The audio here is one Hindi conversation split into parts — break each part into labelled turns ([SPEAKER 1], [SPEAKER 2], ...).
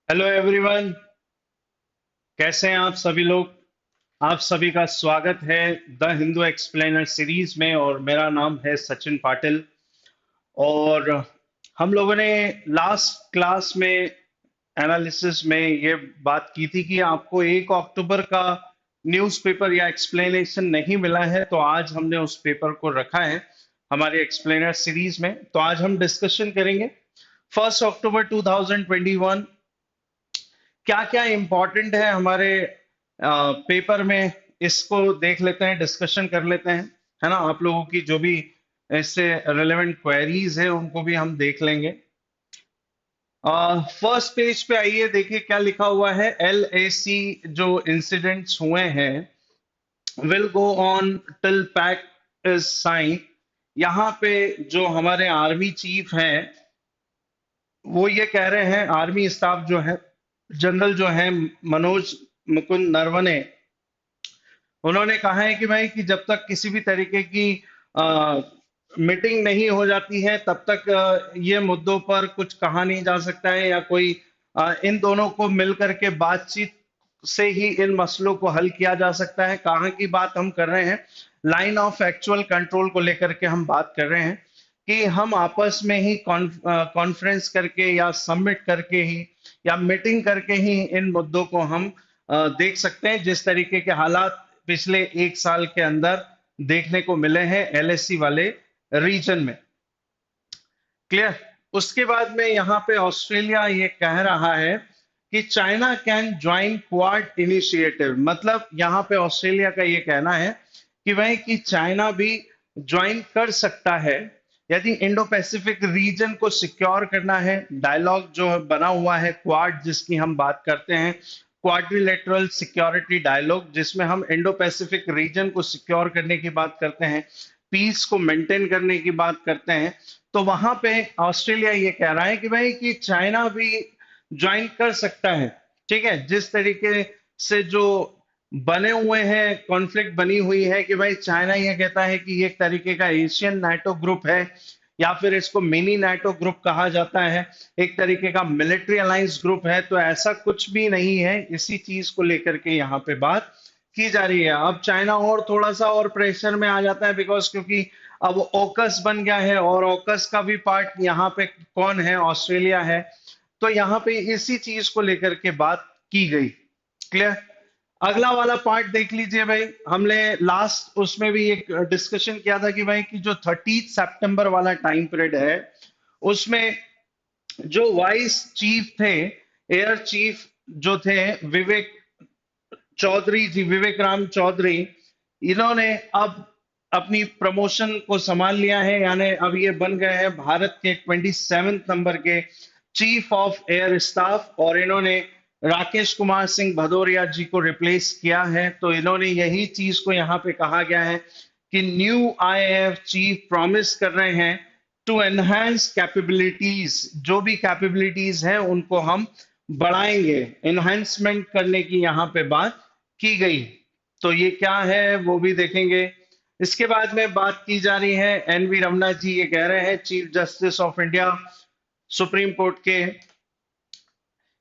[SPEAKER 1] Hello everyone. कैसे हैं आप सभी लोग। आप सभी का स्वागत है द हिंदू एक्सप्लेनर सीरीज में और मेरा नाम है सचिन पाटिल। और हम लोगों ने लास्ट क्लास में एनालिसिस में ये बात की थी कि आपको 1 अक्टूबर का न्यूज़पेपर या एक्सप्लेनेशन नहीं मिला है, तो आज हमने उस पेपर को रखा है हमारे एक्सप्लेनर सीरीज में। तो आज हम डिस्कशन करेंगे 1 अक्टूबर 2021 क्या क्या इंपॉर्टेंट है हमारे पेपर में। इसको देख लेते हैं, डिस्कशन कर लेते हैं, है ना। आप लोगों की जो भी इससे रिलेवेंट क्वेरीज है उनको भी हम देख लेंगे। फर्स्ट पेज पे आइए, देखिए क्या लिखा हुआ है। LAC जो इंसिडेंट्स हुए हैं will go on till pact is sign. यहाँ पे जो हमारे आर्मी चीफ हैं वो ये कह रहे हैं, आर्मी स्टाफ जो है, जनरल जो है मनोज मुकुंद नरवणे, उन्होंने कहा है कि भाई कि जब तक किसी भी तरीके की मीटिंग नहीं हो जाती है तब तक ये मुद्दों पर कुछ कहा नहीं जा सकता है, या कोई इन दोनों को मिलकर के बातचीत से ही इन मसलों को हल किया जा सकता है। कहाँ की बात हम कर रहे हैं, लाइन ऑफ एक्चुअल कंट्रोल को लेकर के हम बात कर रहे हैं कि हम आपस में ही कॉन्फ्रेंस करके या सबमिट करके ही या मीटिंग करके ही इन मुद्दों को हम देख सकते हैं, जिस तरीके के हालात पिछले 1 साल के अंदर देखने को मिले हैं LAC वाले रीजन में। क्लियर। उसके बाद में यहाँ पे ऑस्ट्रेलिया ये कह रहा है कि China can join quad initiative. मतलब यहाँ पे ऑस्ट्रेलिया का ये कहना है कि भाई कि चाइना भी ज्वाइन कर सकता है यदि इंडो पैसिफिक रीजन को सिक्योर करना है। डायलॉग जो बना हुआ है क्वाड, जिसकी हम बात करते हैं, क्वाड्रिलेटरल सिक्योरिटी डायलॉग, जिसमें हम इंडो पैसिफिक रीजन को सिक्योर करने की बात करते हैं, पीस को मेंटेन करने की बात करते हैं। तो वहां पे ऑस्ट्रेलिया ये कह रहा है कि भाई कि चाइना भी ज्वाइन कर सकता है। ठीक है, जिस तरीके से जो बने हुए हैं, कॉन्फ्लिक्ट बनी हुई है कि भाई चाइना ये कहता है कि ये एक तरीके का एशियन नाटो ग्रुप है, या फिर इसको मिनी नाटो ग्रुप कहा जाता है, एक तरीके का मिलिट्री अलायंस ग्रुप है। तो ऐसा कुछ भी नहीं है, इसी चीज को लेकर के यहाँ पे बात की जा रही है। अब चाइना और थोड़ा सा और प्रेशर में आ जाता है, बिकॉज क्योंकि अब ओकस बन गया है और ओकस का भी पार्ट यहाँ पे कौन है, ऑस्ट्रेलिया है। तो यहाँ पे इसी चीज को लेकर के बात की गई। क्लियर। अगला वाला पार्ट देख लीजिए भाई। हमने लास्ट उसमें भी एक डिस्कशन किया था कि भाई कि जो 30 सितंबर वाला टाइम पीरियड है उसमें जो वाइस चीफ थे, एयर चीफ जो थे विवेक चौधरी जी, विवेक राम चौधरी, इन्होंने अब अपनी प्रमोशन को संभाल लिया है, यानी अब ये बन गए हैं भारत के 27 नंबर के चीफ ऑफ एयर स्टाफ। और इन्होंने राकेश कुमार सिंह भदौरिया जी को रिप्लेस किया है। तो इन्होंने यही चीज को यहाँ पे कहा गया है कि न्यू IAF चीफ प्रॉमिस कर रहे हैं टू एनहांस कैपेबिलिटीज। जो भी कैपेबिलिटीज हैं उनको हम बढ़ाएंगे, एनहांसमेंट करने की यहाँ पे बात की गई। तो ये क्या है वो भी देखेंगे। इसके बाद में बात की जा रही है, NV रमना जी ये कह रहे हैं, chief justice of India supreme court के,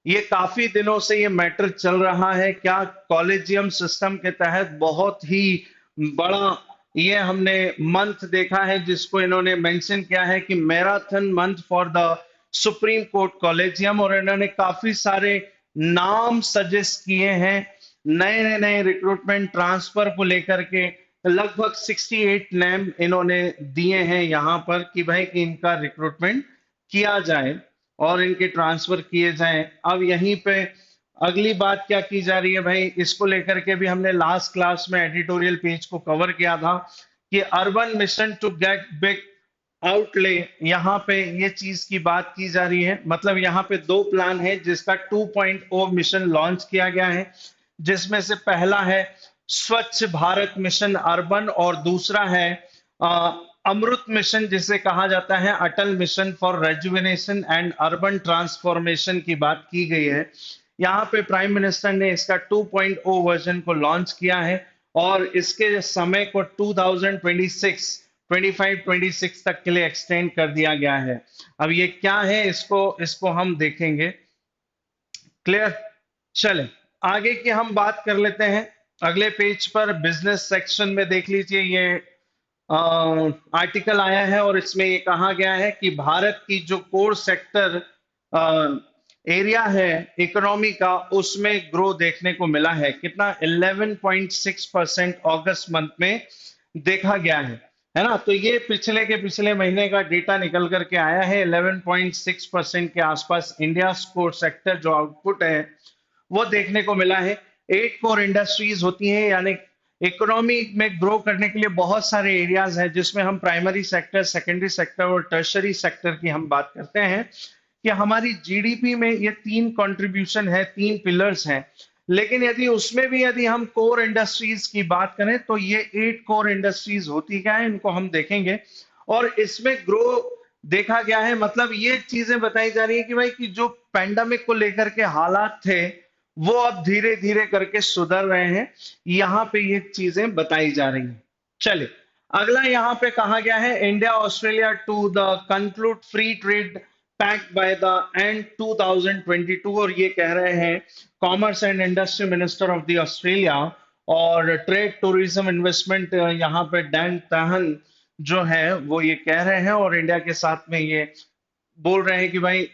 [SPEAKER 1] ये काफी दिनों से ये मैटर चल रहा है। क्या कॉलेजियम सिस्टम के तहत बहुत ही बड़ा ये हमने मंथ देखा है, जिसको इन्होंने मेंशन किया है कि marathon month for the supreme court collegium. और इन्होंने काफी सारे नाम सजेस्ट किए हैं, नए नए रिक्रूटमेंट ट्रांसफर को लेकर के। लगभग 68 नेम इन्होंने दिए हैं यहाँ पर कि भाई कि इनका रिक्रूटमेंट किया जाए और इनके ट्रांसफर किए जाएं। अब यहीं पे अगली बात क्या की जा रही है भाई, इसको लेकर के भी हमने लास्ट क्लास में एडिटोरियल पेज को कवर किया था कि urban mission to get big outlay, यहाँ पे ये चीज की बात की जा रही है। मतलब यहाँ पे दो प्लान है, जिसका 2.0 मिशन लॉन्च किया गया है, जिसमें से पहला है स्वच्छ भारत मिशन अर्बन और दूसरा है अ, अमृत मिशन, जिसे कहा जाता है Atal mission for rejuvenation and urban transformation की बात की गई है। यहाँ पे प्राइम मिनिस्टर ने इसका 2.0 वर्जन को लॉन्च किया है और इसके समय को 2026 25-26 तक के लिए एक्सटेंड कर दिया गया है। अब ये क्या है, इसको इसको हम देखेंगे। क्लियर। चले आगे की हम बात कर लेते हैं। अगले पेज पर बिजनेस सेक्शन में देख लीजिए, ये आर्टिकल आया है और इसमें ये कहा गया है कि भारत की जो कोर सेक्टर एरिया है इकोनॉमी का, उसमें ग्रो देखने को मिला है। कितना? 11.6% अगस्त मंथ में देखा गया है ना। तो ये पिछले महीने का डेटा निकल करके आया है। 11.6% के आसपास इंडिया कोर सेक्टर जो आउटपुट है वो देखने को मिला है। 8 कोर इंडस्ट्रीज होती हैं, यानी इकोनॉमी में ग्रो करने के लिए बहुत सारे एरियाज हैं, जिसमें हम प्राइमरी सेक्टर, सेकेंडरी सेक्टर और टर्शरी सेक्टर की हम बात करते हैं कि हमारी जीडीपी में ये तीन कंट्रीब्यूशन है, तीन पिलर्स हैं। लेकिन यदि उसमें भी यदि हम कोर इंडस्ट्रीज की बात करें तो ये 8 कोर इंडस्ट्रीज होती क्या है, इनको हम देखेंगे। और इसमें ग्रो देखा गया है, मतलब ये चीजें बताई जा रही है कि भाई कि जो पैंडेमिक को लेकर के हालात थे वो अब धीरे धीरे करके सुधर रहे हैं। यहाँ पे ये चीजें बताई जा रही हैं। चलिए अगला यहाँ पे कहा गया है, India Australia to the conclude free trade pact by the end 2022। और ये कह रहे हैं commerce and industry minister of the Australia और ट्रेड टूरिज्म इन्वेस्टमेंट यहाँ पे डैन तहन जो है वो ये कह रहे हैं, और इंडिया के साथ में ये बोल रहे हैं कि भाई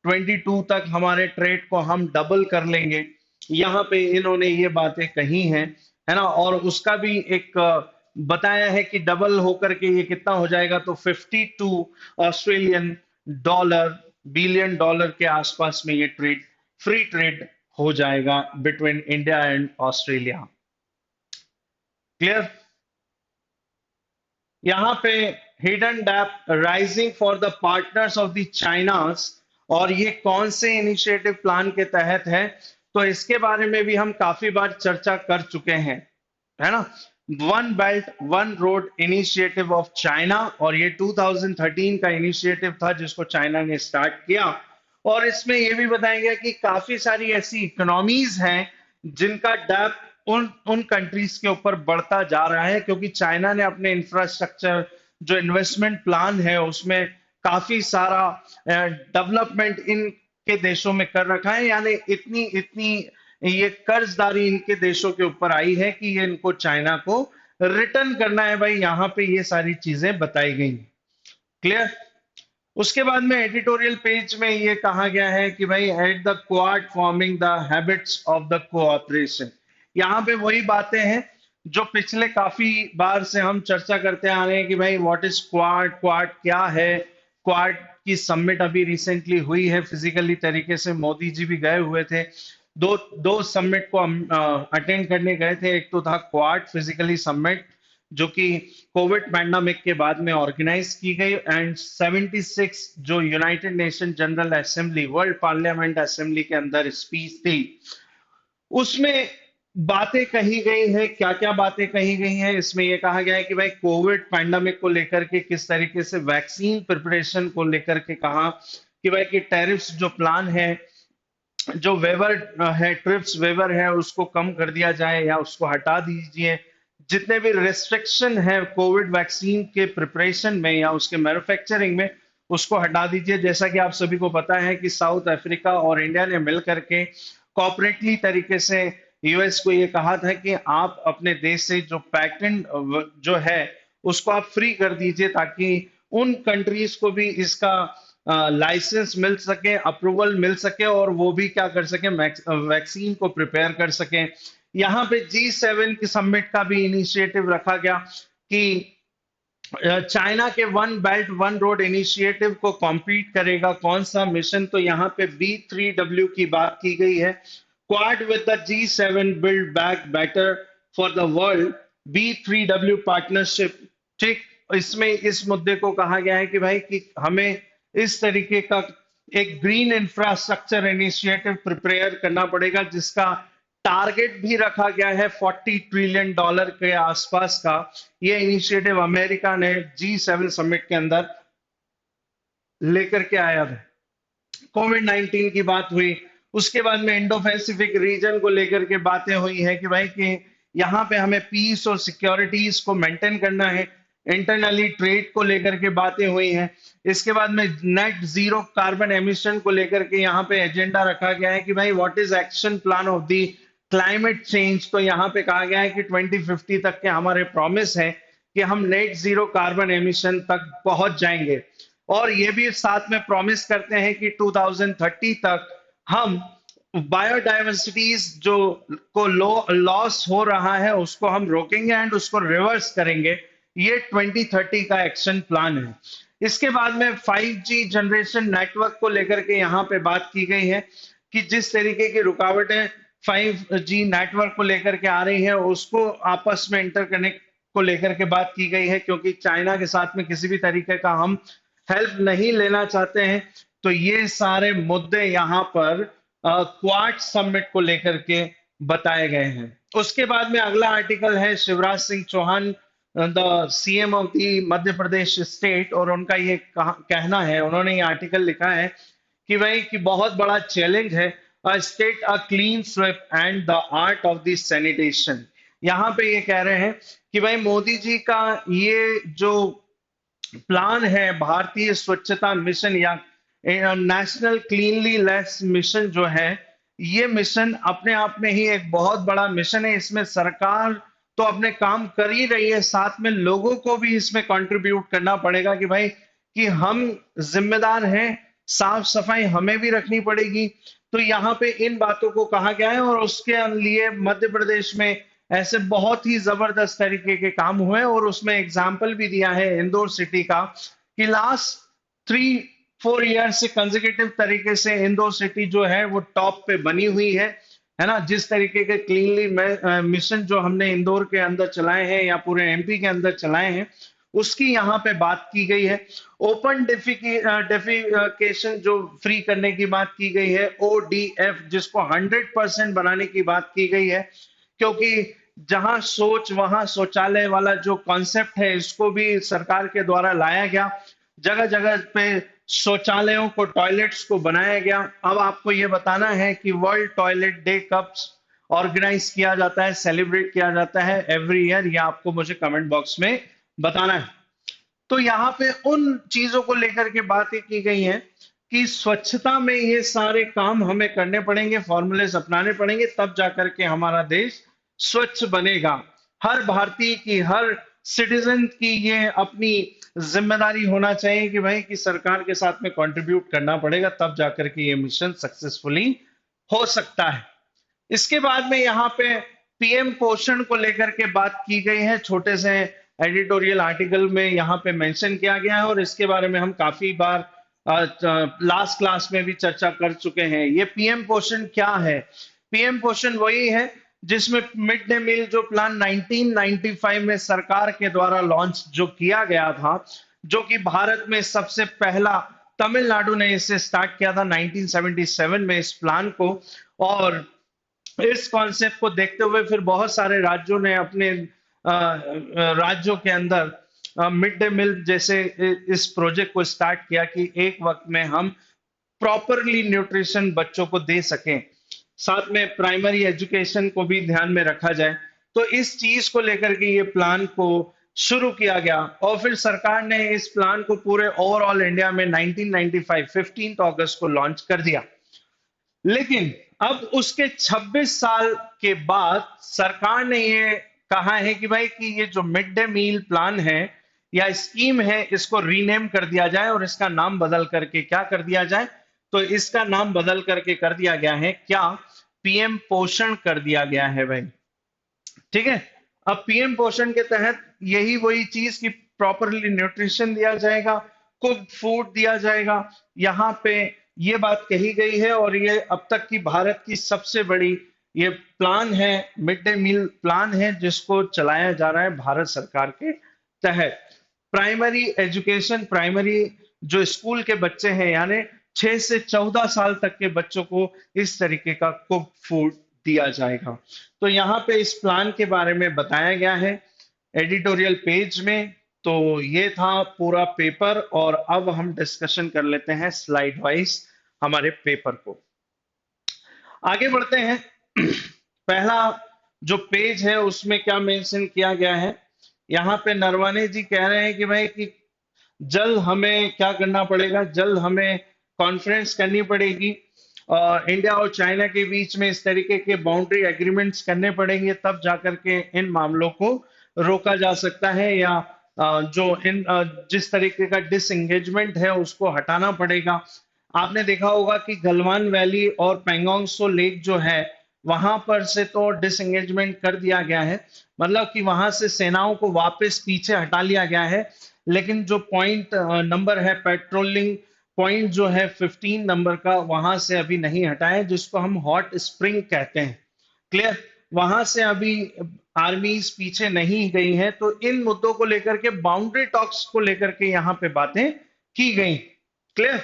[SPEAKER 1] 22 तक हमारे ट्रेड को हम डबल कर लेंगे। यहाँ पे इन्होंने ये बातें कही हैं, है ना। और उसका भी एक बताया है कि डबल होकर के ये कितना हो जाएगा, तो 52 ऑस्ट्रेलियन डॉलर बिलियन डॉलर के आसपास में ये ट्रेड, फ्री ट्रेड हो जाएगा between India and Australia. Clear. यहाँ पे hidden deep rising for the partners of the Chinas, और ये कौन से इनिशिएटिव प्लान के तहत है, तो इसके बारे में भी हम काफी बार चर्चा कर चुके हैं, है ना। One belt one road initiative of China, और ये 2013 का इनिशिएटिव था जिसको चाइना ने स्टार्ट किया। और इसमें ये भी बताया गया कि काफी सारी ऐसी इकोनॉमीज हैं जिनका डेप उन उन कंट्रीज के ऊपर बढ़ता जा रहा है, क्योंकि चाइना ने अपने इंफ्रास्ट्रक्चर जो इन्वेस्टमेंट प्लान है उसमें काफी सारा डेवलपमेंट इनके देशों में कर रखा है। यानी इतनी इतनी ये कर्जदारी इनके देशों के ऊपर आई है कि ये इनको चाइना को रिटर्न करना है। भाई यहाँ पे ये सारी चीजें बताई गई। क्लियर। उसके बाद में एडिटोरियल पेज में ये कहा गया है कि भाई at the quad forming the habits of the cooperation. यहाँ पे वही बातें हैं जो पिछले काफी बार से हम चर्चा करते आ रहे हैं कि भाई व्हाट इज क्वाड, क्वाड क्या है। क्वाड की समिट अभी रिसेंटली हुई है, फिजिकली तरीके से मोदी जी भी गए हुए थे। दो दो समिट को हम अटेंड करने गए थे। एक तो था क्वाड फिजिकली समिट जो कि कोविड पैंडेमिक के बाद में ऑर्गेनाइज की गई, एंड 76 जो United nation general assembly, world parliament assembly के अंदर स्पीच थी, उसमें बातें कही गई है। क्या क्या बातें कही गई हैं, इसमें यह कहा गया है कि भाई कोविड पैंडेमिक को लेकर के किस तरीके से वैक्सीन प्रिपरेशन को लेकर के कहा कि भाई कि टैरिफ्स जो प्लान है, जो वेवर है, ट्रिप्स वेवर है, उसको कम कर दिया जाए या उसको हटा दीजिए। जितने भी रेस्ट्रिक्शन है कोविड वैक्सीन के प्रिपरेशन में या उसके मैन्युफैक्चरिंग में, उसको हटा दीजिए। जैसा कि आप सभी को पता है कि साउथ अफ्रीका और इंडिया ने मिलकर के कॉपरेटली तरीके से यूएस को ये कहा था कि आप अपने देश से जो पैटेंट जो है उसको आप फ्री कर दीजिए, ताकि उन कंट्रीज को भी इसका लाइसेंस मिल सके, अप्रूवल मिल सके, और वो भी क्या कर सके, वैक्सीन को प्रिपेयर कर सके। यहाँ पे G7 की समिट का भी इनिशिएटिव रखा गया कि चाइना के one belt one road initiative को कॉम्पीट करेगा कौन सा मिशन, तो यहाँ पे B3W की बात की गई है। Quad with the G7 build back better for the world, B3W partnership. ठीक, इसमें इस मुद्दे को कहा गया है कि भाई कि हमें इस तरीके का एक ग्रीन इंफ्रास्ट्रक्चर इनिशिएटिव प्रिपेयर करना पड़ेगा, जिसका टारगेट भी रखा गया है $40 ट्रिलियन के आसपास का। ये इनिशिएटिव अमेरिका ने G7 समिट के अंदर लेकर के आया है। कोविड 19 की बात हुई, उसके बाद में इंडो पैसिफिक रीजन को लेकर के बातें हुई है कि भाई कि यहाँ पे हमें पीस और सिक्योरिटीज को मेंटेन करना है। इंटरनली ट्रेड को लेकर के बातें हुई हैं। इसके बाद में नेट जीरो कार्बन एमिशन को लेकर के यहाँ पे एजेंडा रखा गया है कि भाई what is action plan of the climate change. तो यहाँ पे कहा गया है कि 2050 तक के हमारे प्रॉमिस है कि हम नेट जीरो कार्बन एमिशन तक पहुंच जाएंगे, और ये भी साथ में प्रॉमिस करते हैं कि 2030 तक हम बायोडायवर्सिटीज जो को लॉस हो रहा है उसको हम रोकेंगे एंड उसको रिवर्स करेंगे। ये 2030 का एक्शन प्लान है। इसके बाद में 5G जनरेशन नेटवर्क को लेकर के यहाँ पे बात की गई है कि जिस तरीके की रुकावटें 5G नेटवर्क को लेकर के आ रही है उसको आपस में इंटरकनेक्ट को लेकर के बात की गई है, क्योंकि चाइना के साथ में किसी भी तरीके का हम हेल्प नहीं लेना चाहते हैं। तो ये सारे मुद्दे यहाँ पर क्वाड समिट को लेकर के बताए गए हैं। उसके बाद में अगला आर्टिकल है Shivraj Singh Chouhan, the CM of the Madhya Pradesh state, और उनका ये कहना है, उन्होंने ये आर्टिकल लिखा है कि भाई कि बहुत बड़ा चैलेंज है a state a clean sweep and the art of the sanitation. यहाँ पे ये कह रहे हैं कि भाई मोदी जी का ये जो प्लान है भारतीय स्वच्छता मिशन या नेशनल क्लीनलीनेस मिशन जो है, ये मिशन अपने आप में ही एक बहुत बड़ा मिशन है। इसमें सरकार तो अपने काम कर ही रही है, साथ में लोगों को भी इसमें कंट्रीब्यूट करना पड़ेगा कि भाई कि हम जिम्मेदार हैं, साफ सफाई हमें भी रखनी पड़ेगी। तो यहाँ पे इन बातों को कहा गया है, और उसके लिए मध्य प्रदेश में ऐसे बहुत ही जबरदस्त तरीके के काम हुए, और उसमें एग्जाम्पल भी दिया है इंदौर सिटी का कि लास्ट 3-4 ईयर से कंसेक्यूटिव तरीके से इंदौर सिटी जो है वो टॉप पे बनी हुई है ना। जिस तरीके के क्लीनली मिशन जो हमने इंदौर के अंदर चलाए हैं या पूरे एमपी के अंदर चलाए हैं, उसकी यहाँ पे बात की गई है। ओपन डेफिकेशन जो फ्री करने की बात की गई है, ODF, जिसको 100% बनाने की बात की गई है, क्योंकि जहां सोच वहां शौचालय वाला जो कॉन्सेप्ट है इसको भी सरकार के द्वारा लाया गया। जगह जगह पे शौचालयों को, टॉयलेट्स को बनाया गया। अब आपको ये बताना है कि वर्ल्ड टॉयलेट डे कब ऑर्गेनाइज किया जाता है, सेलिब्रेट किया जाता है एवरी ईयर, ये आपको मुझे कमेंट बॉक्स में बताना है। तो यहाँ पे उन चीजों को लेकर के बातें की गई हैं कि स्वच्छता में ये सारे काम हमें करने पड़ेंगे, फॉर्मूलेस अपनाने पड़ेंगे, तब जाकर के हमारा देश स्वच्छ बनेगा। हर भारतीय की, हर सिटीजन की ये अपनी जिम्मेदारी होना चाहिए कि भाई कि सरकार के साथ में कंट्रीब्यूट करना पड़ेगा, तब जाकर के ये मिशन सक्सेसफुली हो सकता है। इसके बाद में यहाँ पे पीएम पोषण को लेकर के बात की गई है, छोटे से एडिटोरियल आर्टिकल में यहाँ पे मेंशन किया गया है, और इसके बारे में हम काफी बार लास्ट क्लास में भी चर्चा कर चुके हैं। ये पीएम पोषण क्या है? पीएम पोषण वही है जिसमें मिड डे मील जो प्लान 1995 में सरकार के द्वारा लॉन्च जो किया गया था, जो कि भारत में सबसे पहला तमिलनाडु ने इसे स्टार्ट किया था 1977 में इस प्लान को। और इस कॉन्सेप्ट को देखते हुए फिर बहुत सारे राज्यों ने अपने राज्यों के अंदर मिड डे मील जैसे इस प्रोजेक्ट को स्टार्ट किया कि एक वक्त में हम प्रॉपरली न्यूट्रिशन बच्चों को दे सकें, साथ में प्राइमरी एजुकेशन को भी ध्यान में रखा जाए। तो इस चीज को लेकर के ये प्लान को शुरू किया गया, और फिर सरकार ने इस प्लान को पूरे ओवरऑल इंडिया में 1995 15 अगस्त को लॉन्च कर दिया। लेकिन अब उसके 26 साल के बाद सरकार ने ये कहा है कि भाई कि ये जो मिड डे मील प्लान है या स्कीम है, इसको रीनेम कर दिया जाए, और इसका नाम बदल करके क्या कर दिया जाए? तो इसका नाम बदल करके कर दिया गया है क्या? पीएम पोषण कर दिया गया है भाई। ठीक है। अब पीएम पोषण के तहत यही वही चीज की प्रॉपरली न्यूट्रिशन दिया जाएगा, कुक फूड दिया जाएगा। यहाँ पे ये बात कही गई है, और ये अब तक की भारत की सबसे बड़ी ये प्लान है, मिड डे मील प्लान है, जिसको चलाया जा रहा है भारत सरकार के तहत। प्राइमरी एजुकेशन, प्राइमरी जो स्कूल के बच्चे हैं, यानी 6 से 14 साल तक के बच्चों को इस तरीके का कुक फूड दिया जाएगा। तो यहाँ पे इस प्लान के बारे में बताया गया है एडिटोरियल पेज में। तो ये था पूरा पेपर, और अब हम डिस्कशन कर लेते हैं स्लाइड वाइज हमारे पेपर को। आगे बढ़ते हैं। पहला जो पेज है उसमें क्या मेंशन किया गया है, यहाँ पे नरवणे जी कह रहे हैं कि भाई कि जल्द हमें क्या करना पड़ेगा, जल्द हमें कॉन्फ्रेंस करनी पड़ेगी, इंडिया और चाइना के बीच में इस तरीके के बाउंड्री एग्रीमेंट्स करने पड़ेंगे, तब जाकर के इन मामलों को रोका जा सकता है, या जिस तरीके का डिसएंगेजमेंट है उसको हटाना पड़ेगा। आपने देखा होगा कि गलवान वैली और पेंगोंग सो लेक जो है वहां पर से तो डिसएंगेजमेंट कर दिया गया है, मतलब कि वहां से सेनाओं को वापस पीछे हटा लिया गया है, लेकिन जो पॉइंट नंबर है, पेट्रोलिंग पॉइंट जो है 15 नंबर का, वहां से अभी नहीं हटा है, जिसको हम हॉट स्प्रिंग कहते हैं। क्लियर? वहां से अभी आर्मीज पीछे नहीं गई हैं, तो इन मुद्दों को लेकर के, बाउंड्री टॉक्स को लेकर के यहाँ पे बातें की गई। क्लियर?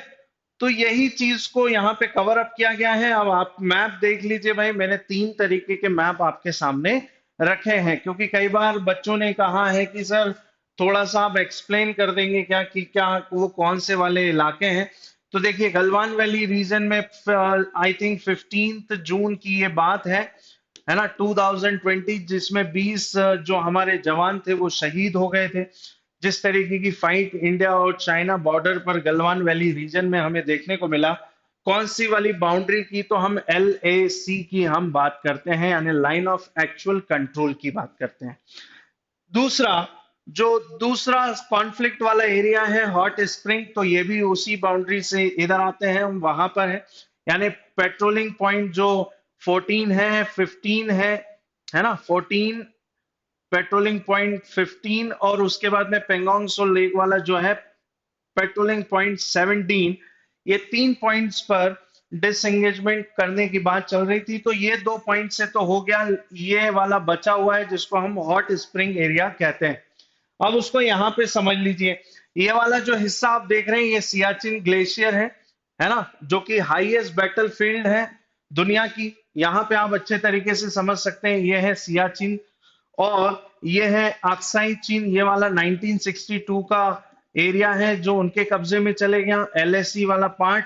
[SPEAKER 1] तो यही चीज को यहाँ पे कवर अप किया गया है। अब आप मैप देख लीजिए भाई, मैंने 3 तरीके के मैप आपके सामने रखे हैं, क्योंकि कई बार बच्चों ने कहा है कि सर थोड़ा सा आप एक्सप्लेन कर देंगे क्या कि क्या वो कौन से वाले इलाके हैं। तो देखिए, गलवान वैली रीजन में आई थिंक 15 जून की ये बात है ना, 2020, जिसमें 20 जो हमारे जवान थे वो शहीद हो गए थे। जिस तरीके की फाइट इंडिया और चाइना बॉर्डर पर गलवान वैली रीजन में हमें देखने को मिला, कौन सी वाली बाउंड्री की, तो हम LAC की हम बात करते हैं, यानी लाइन ऑफ एक्चुअल कंट्रोल की बात करते हैं। दूसरा, जो दूसरा कॉन्फ्लिक्ट वाला एरिया है हॉट स्प्रिंग, तो ये भी उसी बाउंड्री से इधर आते हैं, हम वहां पर है, यानी पेट्रोलिंग पॉइंट जो 14 है, 15 है ना, 14 पेट्रोलिंग पॉइंट 15, और उसके बाद में पेंगोंग सो लेक वाला जो है पेट्रोलिंग पॉइंट 17, ये 3 पॉइंट्स पर डिसएंगेजमेंट करने की बात चल रही थी। तो ये 2 पॉइंट से तो हो गया, ये वाला बचा हुआ है जिसको हम हॉट स्प्रिंग एरिया कहते हैं। अब उसको यहाँ पे समझ लीजिए, ये वाला जो हिस्सा आप देख रहे हैं ये सियाचिन ग्लेशियर है ना, जो कि हाईएस्ट बैटल फील्ड है दुनिया की। यहाँ पे आप अच्छे तरीके से समझ सकते हैं, ये है सियाचिन, और ये है अक्साई चीन, ये वाला 1962 का एरिया है जो उनके कब्जे में चले गया, LAC वाला पार्ट,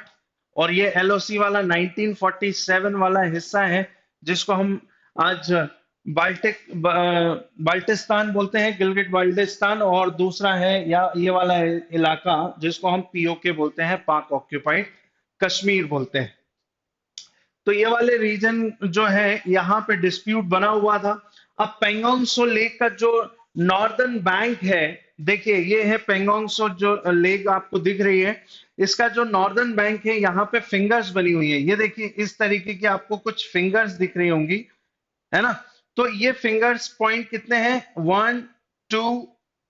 [SPEAKER 1] और ये LOC वाला 1947 वाला हिस्सा है जिसको हम आज बाल्टिस्तान बोलते हैं, गिलगिट बाल्टिस्तान, और दूसरा है या ये वाला इलाका जिसको हम POK बोलते हैं, पाक ऑक्यूपाइड कश्मीर बोलते हैं। तो ये वाले रीजन जो है यहाँ पे डिस्प्यूट बना हुआ था। अब पेंगोंग सो लेक का जो नॉर्दर्न बैंक है, देखिए ये है पेंगोंग सो जो लेक आपको दिख रही है, इसका जो नॉर्दर्न बैंक है यहाँ पे फिंगर्स बनी हुई है, ये देखिए इस तरीके की आपको कुछ फिंगर्स दिख रही होंगी, है ना। तो ये फिंगर्स पॉइंट कितने हैं, 1 2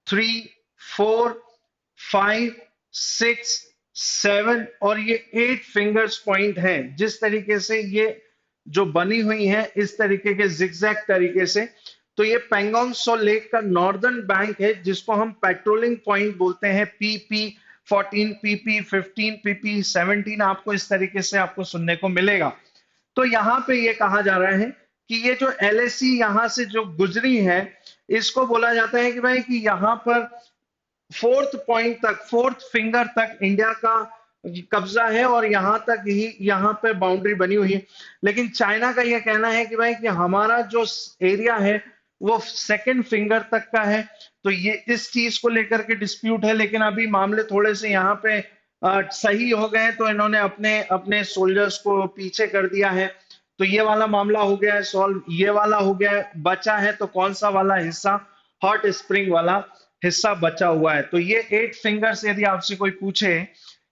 [SPEAKER 1] 3 4 5 6 7, और ये 8 फिंगर्स पॉइंट है। जिस तरीके से ये जो बनी हुई है इस तरीके के जिगजैग तरीके से, तो ये पेंगोंग सो लेक का नॉर्दर्न बैंक है जिसको हम पेट्रोलिंग पॉइंट बोलते हैं, PP14, PP15, PP17, आपको इस तरीके से आपको सुनने को मिलेगा। तो यहाँ पे ये कहा जा रहा है कि ये जो LAC यहाँ से जो गुजरी है, इसको बोला जाता है कि भाई कि यहाँ पर 4th पॉइंट तक, 4th फिंगर तक इंडिया का कब्जा है, और यहां तक ही यहाँ पे बाउंड्री बनी हुई है। लेकिन चाइना का यह कहना है कि भाई कि हमारा जो एरिया है वो 2nd फिंगर तक का है। तो ये इस चीज को लेकर के डिस्प्यूट है, लेकिन अभी मामले थोड़े से यहाँ पे सही हो गए, तो इन्होंने अपने अपने सोल्जर्स को पीछे कर दिया है। तो ये वाला मामला हो गया है सॉल्व, ये वाला हो गया है। बचा है तो कौन सा वाला हिस्सा, हॉट स्प्रिंग वाला हिस्सा बचा हुआ है। तो ये 8 फिंगर्स, यदि आपसे कोई पूछे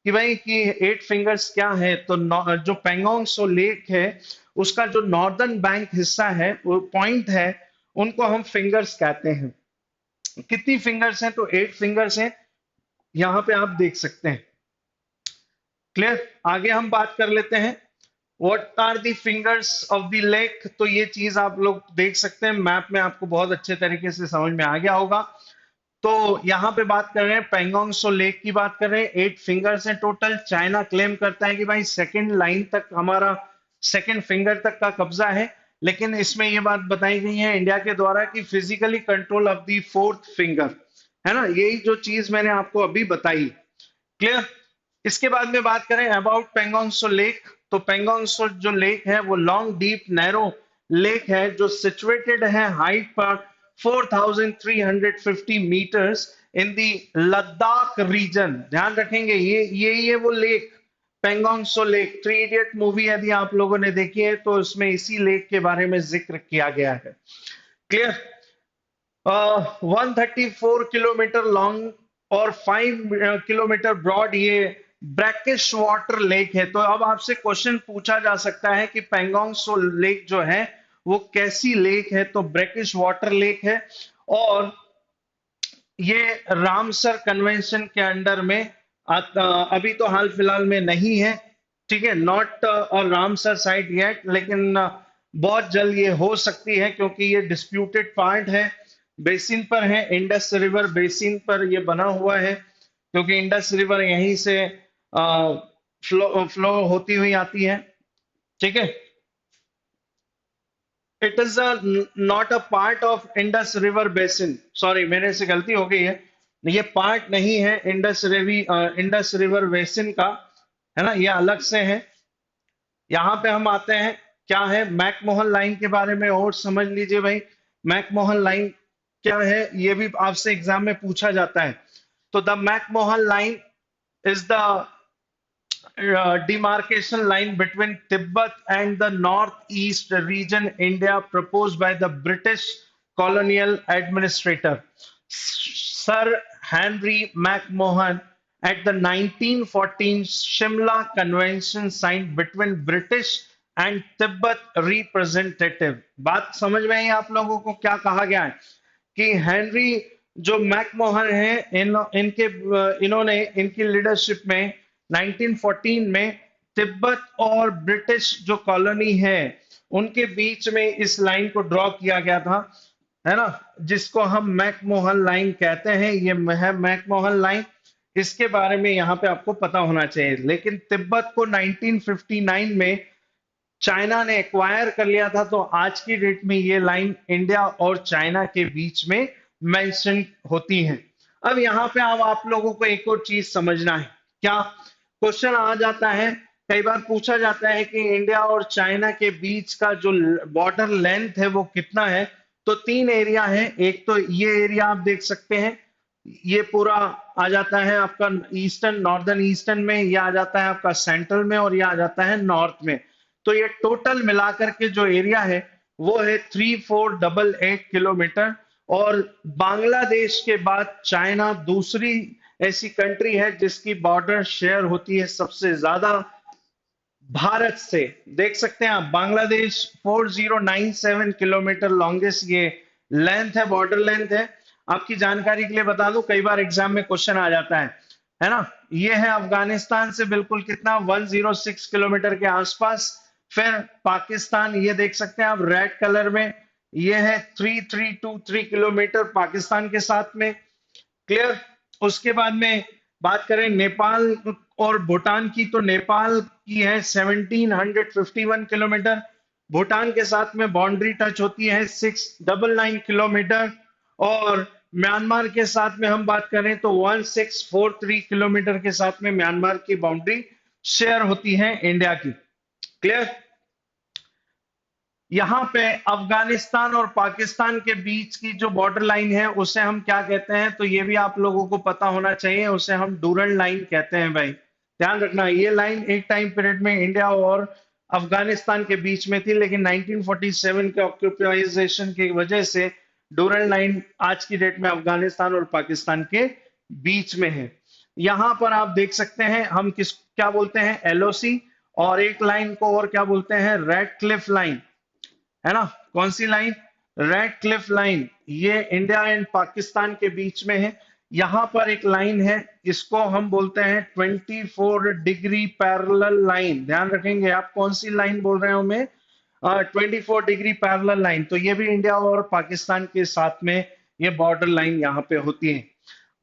[SPEAKER 1] कि भाई कि 8 फिंगर्स क्या है, तो जो पेंगोंग सो लेक है उसका जो नॉर्दर्न बैंक हिस्सा है, वो पॉइंट है, उनको हम फिंगर्स कहते हैं। कितनी फिंगर्स हैं, तो 8 फिंगर्स हैं, यहाँ पे आप देख सकते हैं। क्लियर? आगे हम बात कर लेते हैं, what are the fingers of the lake. तो ये चीज आप लोग देख सकते हैं मैप में, आपको बहुत अच्छे तरीके से समझ में आ गया होगा। तो यहाँ पे बात कर रहे हैं पेंगोंग सो लेक की बात कर रहे हैं, 8 फिंगर्स हैं टोटल। चाइना क्लेम करता है कि भाई 2nd लाइन तक हमारा, 2nd फिंगर तक का कब्जा है, लेकिन इसमें ये बात बताई गई है इंडिया के द्वारा कि physically control of the 4th finger, है ना, यही जो चीज मैंने आपको अभी बताई। क्लियर? इसके बाद में बात करें अबाउट पेंगोंग सो लेक, तो पेंगोंग सो जो लेक है वो लॉन्ग डीप नैरो लेक है जो सिचुएटेड है हाइट पर 4,350 meters in the Ladakh region. ध्यान रखेंगे ये वो लेक, पेंगोंग सो लेक। थ्री इडियट मूवी यदि आप लोगों ने देखी है तो उसमें इसी लेक के बारे में जिक्र किया गया है। क्लियर? 134 किलोमीटर लॉन्ग और 5 किलोमीटर ब्रॉड ये ब्रैकिश वाटर लेक है। तो अब आपसे क्वेश्चन पूछा जा सकता है कि पेंगोंग सो लेक जो है वो कैसी लेक है? तो ब्रैकिश वाटर लेक है और ये रामसर कन्वेंशन के अंडर में अभी तो हाल फिलहाल में नहीं है, ठीक है, नॉट रामसर साइट येट, लेकिन बहुत जल्द ये हो सकती है क्योंकि ये डिस्प्यूटेड पार्ट है, बेसिन पर है, इंडस रिवर बेसिन पर ये बना हुआ है, क्योंकि इंडस रिवर यहीं से फ्लो होती हुई आती है, ठीक है। It is not a part of Indus river basin, sorry मेरे से गलती हो गई है, ये पार्ट नहीं है इंडस रिवर बेसिन का, है ना, ये अलग से है। यहाँ पे हम आते हैं, क्या है मैकमोहन लाइन के बारे में और समझ लीजिए भाई। मैकमोहन लाइन क्या है ये भी आपसे एग्जाम में पूछा जाता है। तो the McMahon line is the demarcation line between Tibet and the northeast region India proposed by the British colonial administrator Sir Henry McMahon at the 1914 Shimla Convention signed between British and Tibet representative। बात समझ में आई आप लोगों को क्या कहा गया है कि हेनरी जो मैकमोहन है इन्होंने इनकी लीडरशिप में 1914 में तिब्बत और ब्रिटिश जो कॉलोनी है उनके बीच में इस लाइन को ड्रॉ किया गया था, है ना, जिसको हम मैकमोहन लाइन कहते हैं। ये है मैकमोहन लाइन, इसके बारे में यहाँ पे आपको पता होना चाहिए। लेकिन तिब्बत को 1959 में चाइना ने एक्वायर कर लिया था, तो आज की डेट में ये लाइन इंडिया और चाइना के बीच में मेंशन होती है। अब यहाँ पे आप लोगों को एक और चीज समझना है, क्या क्वेश्चन आ जाता है, कई बार पूछा जाता है कि इंडिया और चाइना के बीच का जो बॉर्डर लेंथ है वो कितना है। तो 3 एरिया है, एक तो ये एरिया आप देख सकते हैं, ये पूरा आ जाता है आपका ईस्टर्न नॉर्दर्न ईस्टर्न में, ये आ जाता है आपका सेंट्रल में, और ये आ जाता है नॉर्थ में। तो ये टोटल मिलाकर के जो एरिया है वो है 3488 किलोमीटर। और बांग्लादेश के बाद चाइना दूसरी ऐसी कंट्री है जिसकी बॉर्डर शेयर होती है सबसे ज्यादा भारत से। देख सकते हैं आप, बांग्लादेश 4097 किलोमीटर लॉन्गेस्ट ये लेंथ है, बॉर्डर लेंथ है। आपकी जानकारी के लिए बता दूं, कई बार एग्जाम में क्वेश्चन आ जाता है ना। ये है अफगानिस्तान से बिल्कुल कितना 106 किलोमीटर के आसपास। फिर पाकिस्तान, ये देख सकते हैं आप रेड कलर में, ये है 3323 किलोमीटर पाकिस्तान के साथ में। क्लियर? उसके बाद में बात करें नेपाल और भूटान की, तो नेपाल की है 1751 किलोमीटर, भूटान के साथ में बाउंड्री टच होती है 699 किलोमीटर। और म्यांमार के साथ में हम बात करें तो 1643 किलोमीटर के साथ में म्यांमार की बाउंड्री शेयर होती है इंडिया की। क्लियर? यहां पे अफगानिस्तान और पाकिस्तान के बीच की जो बॉर्डर लाइन है उसे हम क्या कहते हैं, तो ये भी आप लोगों को पता होना चाहिए, उसे हम डूरन लाइन कहते हैं भाई। ध्यान रखना, ये लाइन एक टाइम पीरियड में इंडिया और अफगानिस्तान के बीच में थी, लेकिन 1947 के ऑक्यूपाइजेशन की वजह से डूरन लाइन आज की डेट में अफगानिस्तान और पाकिस्तान के बीच में है। यहां पर आप देख सकते हैं हम क्या बोलते हैं, एलओसी, और एक लाइन को और क्या बोलते हैं, रेड क्लिफ लाइन, है ना। कौन सी लाइन? Red Cliff line. ये इंडिया एंड पाकिस्तान के बीच में है। यहां पर एक लाइन है, इसको हम बोलते हैं 24 डिग्री पैरेलल लाइन। ध्यान रखेंगे आप, कौन सी लाइन बोल रहे हो मैं, 24 डिग्री पैरेलल लाइन। तो ये भी इंडिया और पाकिस्तान के साथ में ये बॉर्डर लाइन यहाँ पे होती है।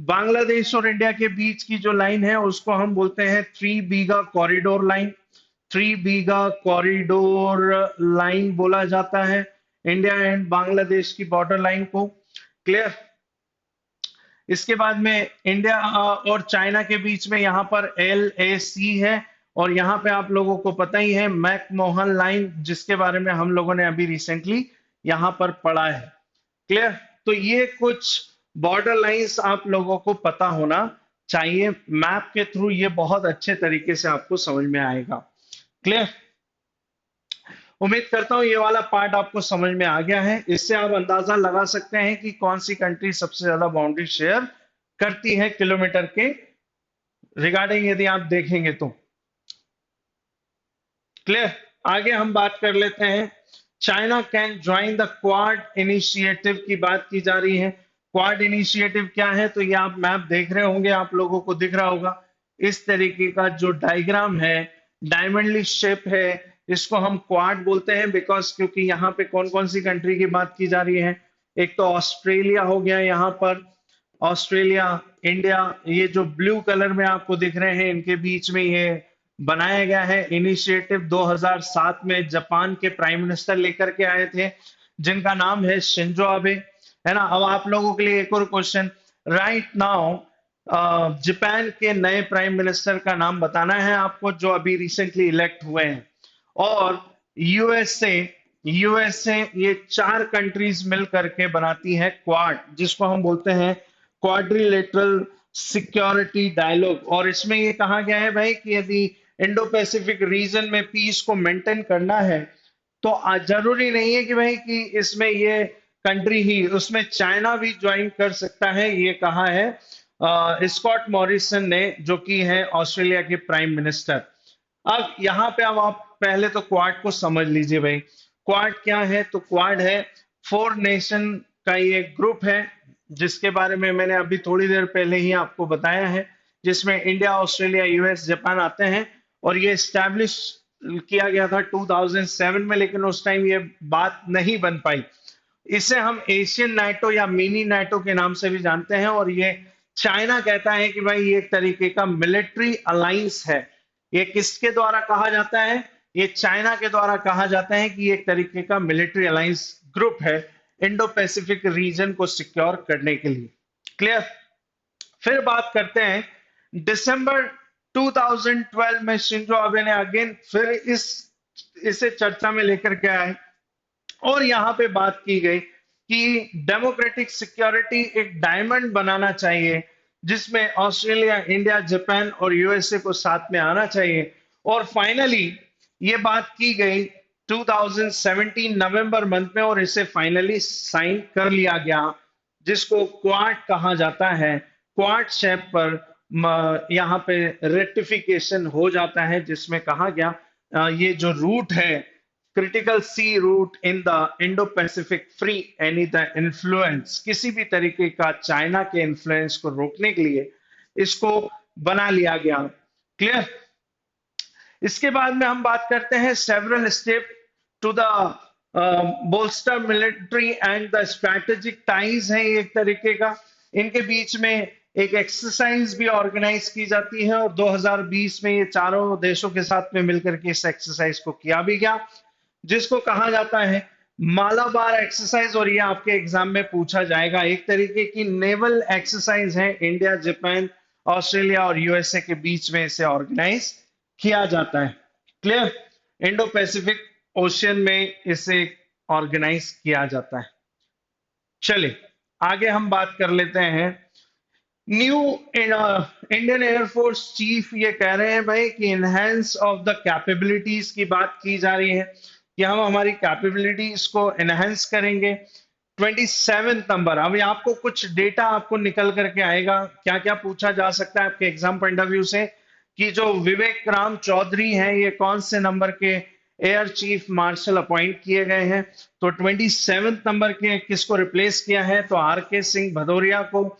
[SPEAKER 1] बांग्लादेश और इंडिया के बीच की जो लाइन है उसको हम बोलते हैं 3 बीघा कॉरिडोर लाइन। 3 बीघा कॉरिडोर लाइन बोला जाता है इंडिया एंड बांग्लादेश की बॉर्डर लाइन को। क्लियर? इसके बाद में इंडिया और चाइना के बीच में यहाँ पर LAC है, और यहाँ पे आप लोगों को पता ही है मैकमोहन लाइन, जिसके बारे में हम लोगों ने अभी रिसेंटली यहाँ पर पढ़ा है। क्लियर? तो ये कुछ बॉर्डर लाइंस आप लोगों को पता होना चाहिए। मैप के थ्रू ये बहुत अच्छे तरीके से आपको समझ में आएगा। क्लियर? उम्मीद करता हूं ये वाला पार्ट आपको समझ में आ गया है। इससे आप अंदाजा लगा सकते हैं कि कौन सी कंट्री सबसे ज्यादा बाउंड्री शेयर करती है किलोमीटर के रिगार्डिंग, यदि आप देखेंगे तो। क्लियर? आगे हम बात कर लेते हैं। China can join the quad initiative की बात की जा रही है। क्वाड इनिशिएटिव क्या है? तो ये आप मैप देख रहे होंगे, आप लोगों को दिख रहा होगा इस तरीके का जो डायग्राम है, डायमंडली शेप है, इसको हम क्वाड बोलते हैं बिकॉज क्योंकि यहाँ पे कौन कौन सी कंट्री की बात की जा रही है। एक तो ऑस्ट्रेलिया हो गया, यहाँ पर ऑस्ट्रेलिया, इंडिया, ये जो ब्लू कलर में आपको दिख रहे हैं इनके बीच में ये बनाया गया है इनिशिएटिव। 2007 में जापान के प्राइम मिनिस्टर लेकर के आए थे जिनका नाम है शिंजो अबे, है ना। अब आप लोगों के लिए एक और क्वेश्चन, राइट नाउ जापान के नए प्राइम मिनिस्टर का नाम बताना है आपको जो अभी रिसेंटली इलेक्ट हुए हैं। और यूएसए, यूएसए, ये 4 कंट्रीज मिल करके बनाती है क्वाड, जिसको हम बोलते हैं क्वाड्रिलेटरल सिक्योरिटी डायलॉग। और इसमें ये कहा गया है भाई कि यदि इंडो पैसिफिक रीजन में पीस को मेंटेन करना है तो जरूरी नहीं है कि भाई कि इसमें ये कंट्री ही, उसमें चाइना भी ज्वाइन कर सकता है, ये कहा है स्कॉट मॉरिसन ने, जो कि है ऑस्ट्रेलिया के प्राइम मिनिस्टर। अब यहाँ पे अब आप पहले तो क्वाड को समझ लीजिए भाई। क्वाड क्या है? तो क्वाड है 4 नेशन का ये ग्रुप है जिसके बारे में मैंने अभी थोड़ी देर पहले ही आपको बताया है, जिसमें इंडिया, ऑस्ट्रेलिया, यूएस, जापान आते हैं। और ये स्टैब्लिश किया गया था 2007 में, लेकिन उस टाइम ये बात नहीं बन पाई। इसे हम एशियन नाटो या मिनी नाटो के नाम से भी जानते हैं। और ये चाइना कहता है कि भाई ये एक तरीके का मिलिट्री अलायंस है। ये किसके द्वारा कहा जाता है? ये चाइना के द्वारा कहा जाता है कि ये एक तरीके का मिलिट्री अलायंस ग्रुप है इंडो पैसिफिक रीजन को सिक्योर करने के लिए। क्लियर? फिर बात करते हैं दिसंबर 2012 में शिंजो अबे ने अगेन फिर इसे चर्चा में लेकर के आए और यहां पे बात की गई कि डेमोक्रेटिक सिक्योरिटी एक डायमंड बनाना चाहिए जिसमें ऑस्ट्रेलिया, इंडिया, जापान और यूएसए को साथ में आना चाहिए। और फाइनली ये बात की गई 2017 नवंबर मंथ में और इसे फाइनली साइन कर लिया गया, जिसको क्वाड कहा जाता है। क्वाड शेप पर यहाँ पे रेटिफिकेशन हो जाता है जिसमें कहा गया ये जो रूट है, critical sea route in the Indo Pacific free any the influence, किसी भी तरीके का चाइना के इन्फ्लुएंस को रोकने के लिए इसको बना लिया गया। क्लियर? इसके बाद में हम बात करते हैं several step to the bolster military and the strategic ties है एक तरीके का। इनके बीच में एक एक्सरसाइज भी ऑर्गेनाइज की जाती है और 2020 में ये चारों देशों के साथ में मिलकर के इस एक्सरसाइज को किया भी गया, जिसको कहा जाता है मालाबार एक्सरसाइज। और ये आपके एग्जाम में पूछा जाएगा। एक तरीके की नेवल एक्सरसाइज है, इंडिया, जापान, ऑस्ट्रेलिया और यूएसए के बीच में इसे ऑर्गेनाइज किया जाता है। क्लियर? इंडो पैसिफिक ओशियन में इसे ऑर्गेनाइज किया जाता है। चलिए आगे हम बात कर लेते हैं। न्यू इंडियन एयरफोर्स चीफ ये कह रहे हैं भाई कि इनहेंस ऑफ द कैपेबिलिटीज की बात की जा रही है कि हम हमारी कैपेबिलिटीज को एनहेंस करेंगे। 27 नंबर, अभी आपको कुछ डेटा आपको निकल करके आएगा, क्या क्या पूछा जा सकता है आपके एग्जाम पॉइंट ऑफ व्यू से, कि जो विवेक राम चौधरी हैं ये कौन से नंबर के एयर चीफ मार्शल अपॉइंट किए गए हैं। तो 27 नंबर के किसको रिप्लेस किया है? तो आर के सिंह भदौरिया को।